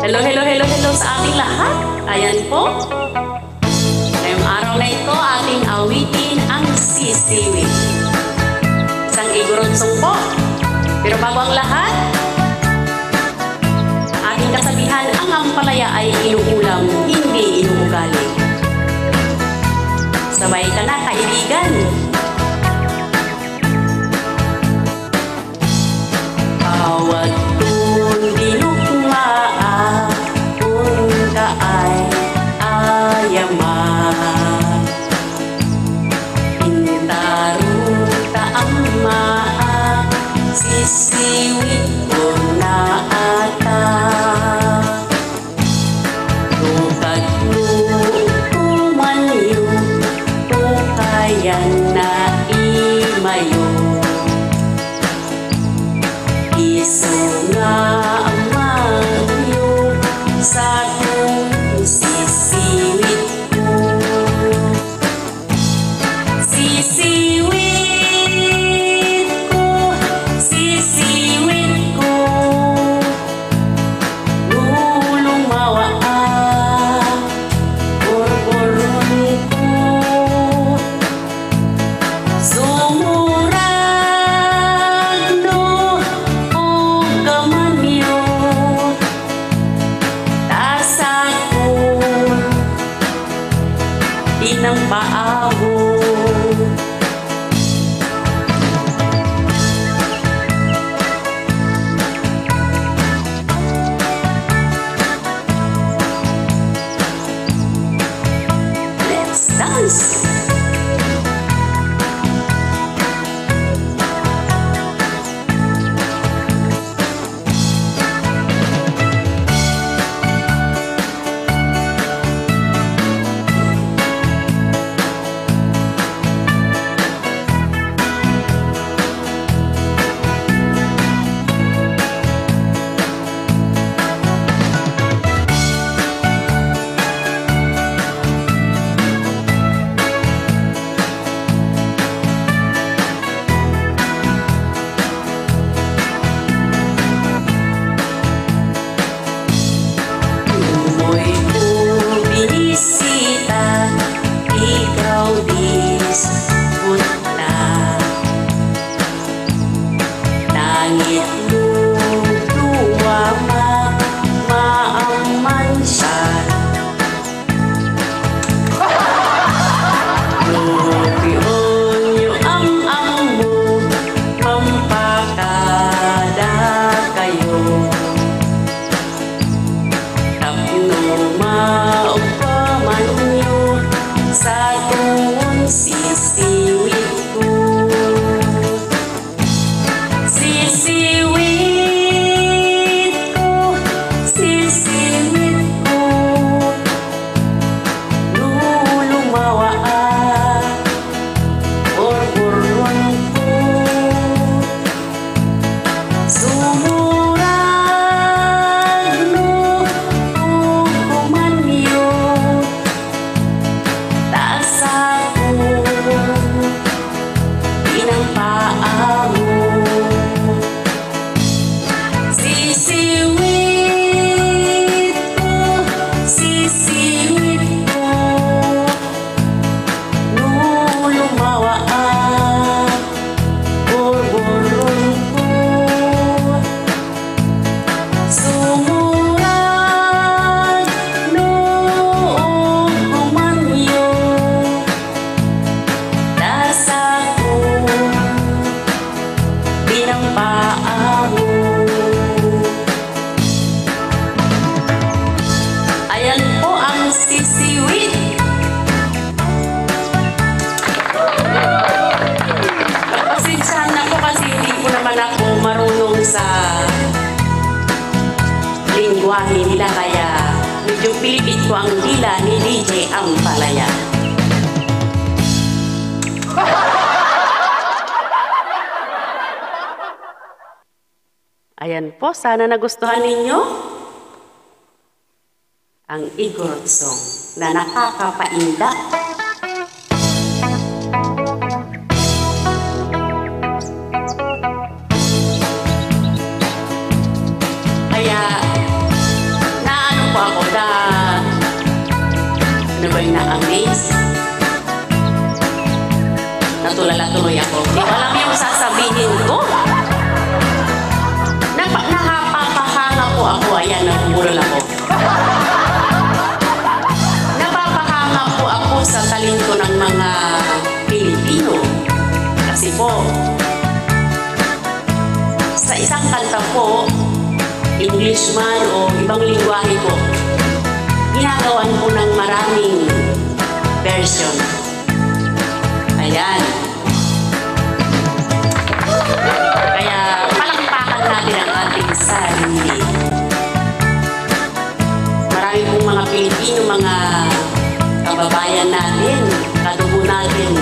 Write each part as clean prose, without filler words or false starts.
Hello, hello, hello, hello sa ating lahat. Ayan po. Ngayong araw na ito, ating awitin ang sisiwit. Isang igorotsong po. Pero bago ang lahat, ating kasabihan, ang ampalaya ay inuulam, hindi inuugali. Sabay ka na, kaibigan. Bawat kung dinukmaa, kung kaay ayaman. Pintaru taang maa, sisiwit ko na ata. Tukad mo kumanyo, tukayan na imayo. Iso nga ang mayo sa kong sisiwit ko. Sisiwit ko, sisiwit ko, lulumawa borboron ko. Sumuragno o gamanyo, tasakon di ng paaho. Let's dance! Sa lingwahe nila, kaya medyo pilipit ko ang dila ni DJ Ampalaya. Ayan po, sana nagustuhan ninyo ang Igorot song na nakakapainda. Kaya na-amaze. Natulala tuloy ako. Di ba lang yung sasabihin ko? Napapahanga po ako. Ayan, nagugural ako. Napapahanga po ako sa talento ng mga Pilipino. Kasi po, sa isang kanta po, English man o ibang lingwahe po, ginagawan po ng maraming version. Ayan. Kaya palakpakan natin ang ating sarili. Marami pong mga Pilipino, mga kababayan natin, kadugo natin,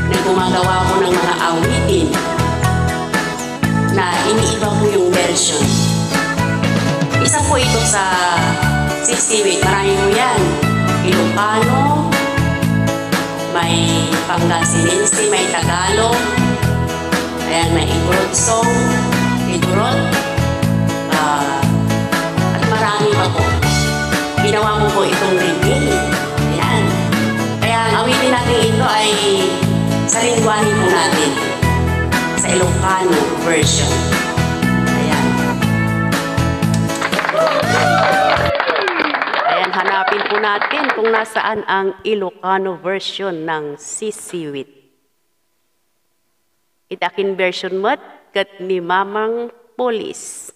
na gumagawa po ng mga awitin na iniiba po yung version. Isa po ito sa sisiwit. Marami po yan. Ilocano, may Pangasinense, may Tagalog, ayan, may Igorot song, Igorot, at marami pa po. Ginawa mo po itong reggae. Ayan. Kaya ang awitin natin ito ay sa lingwahe po natin, sa Ilocano version. Ayan. Ayan, hanapin po natin kung nasaan ang Ilocano version ng Sisiwit. Itakin version mat kat ni Mamang Polis.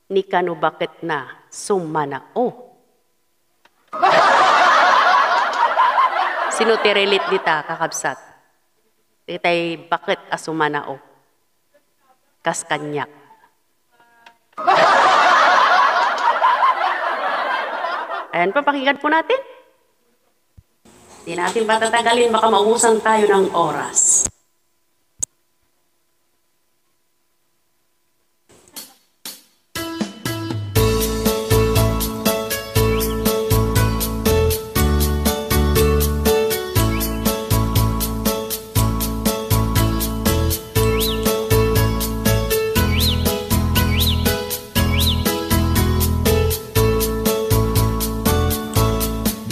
Ni kano bakit na sumanao. Sino tirelit dita kakabsat? Itay bakit asumanao? Kas kanyak. Ayan, papakinggan po natin. Hindi natin patatagalin, baka maubusan tayo ng oras.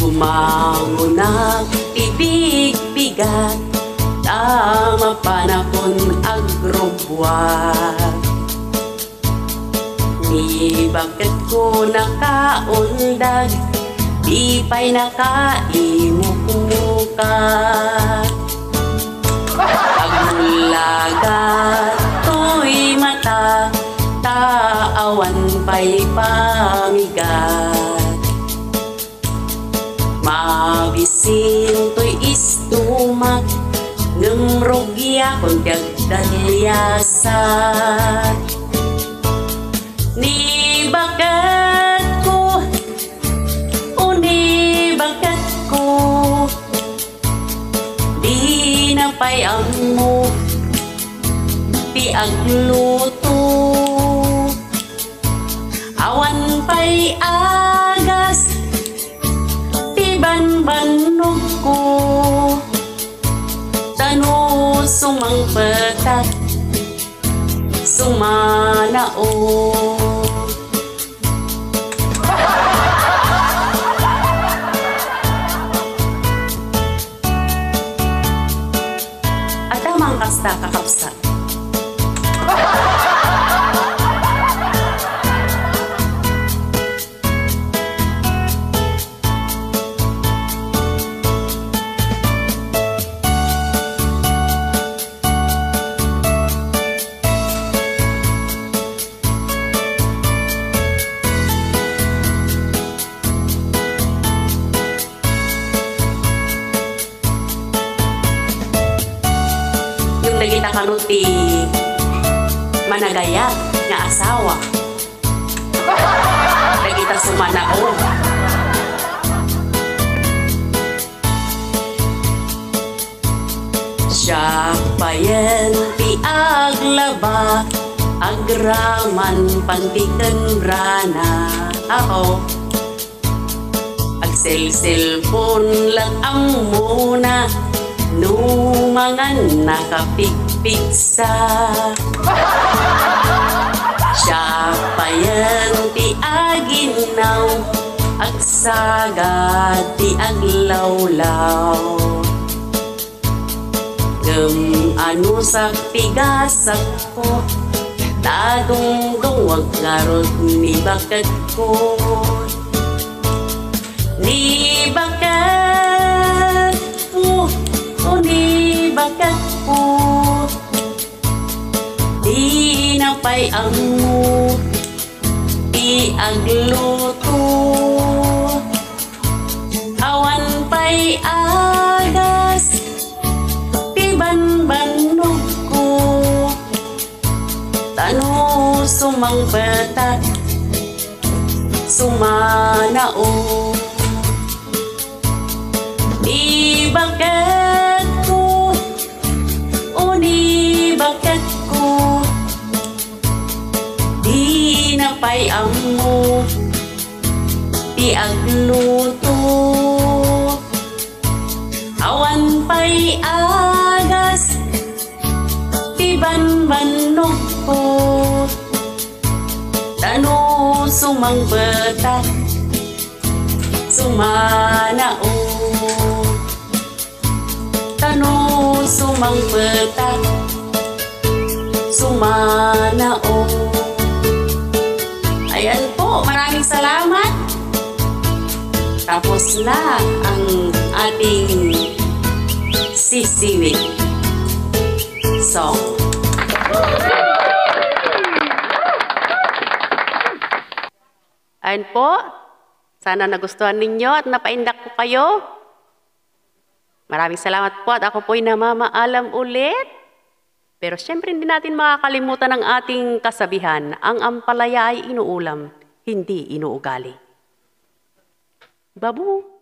Bumangon ang ibig-bigat, tama panahon agrobwat. Ni bakit ko nakaundag, di pa'y nakaimukukat. Pagmulagat to'y mata, taawan pa'y pamigat. Mabisin to'y istumak, ngemrogya kong dagdalyasat. Ni bagat ko, o ni bagat ko, di na payang mo, ti agluto. Awan pa'y agas, banbanog ko, tano sumang petat, sumanao. At tamang kasta kakapsat. Kita kanuti managaya nga asawa. Nagita sumanao. Siya payen ti aglaba, agraman pantiken rana. Ako agsel-selpon lang ang muna, numangan nakapigpigsa. Siya pa yan ti aginaw, at sagad di aglawlaw. Ngem anu saktigasak ko, tadungdong wag ngarod ni bakag ko. Ni bakag ko, o ni bakag ko, di na pa'y amo, di agluto. Awan pa'y agas, di banbanog ko. Tano sumang batat, sumanao. Di bakit ko, o di bakit ko, di na pa'y amo, di agluto. Awan pa'y agas, di banbanog ko. Tano sumang batat, sumanao. Tano sumang batat, sumanao. Ayan po, maraming salamat. Tapos na ang ating sisiwit song. Ayan po, sana nagustuhan ninyo at napaindak po kayo. Maraming salamat po at ako po'y namamaalam ulit. Pero syempre hindi natin makakalimutan ang ating kasabihan, ang ampalaya ay inuulam, hindi inuugali. Babu!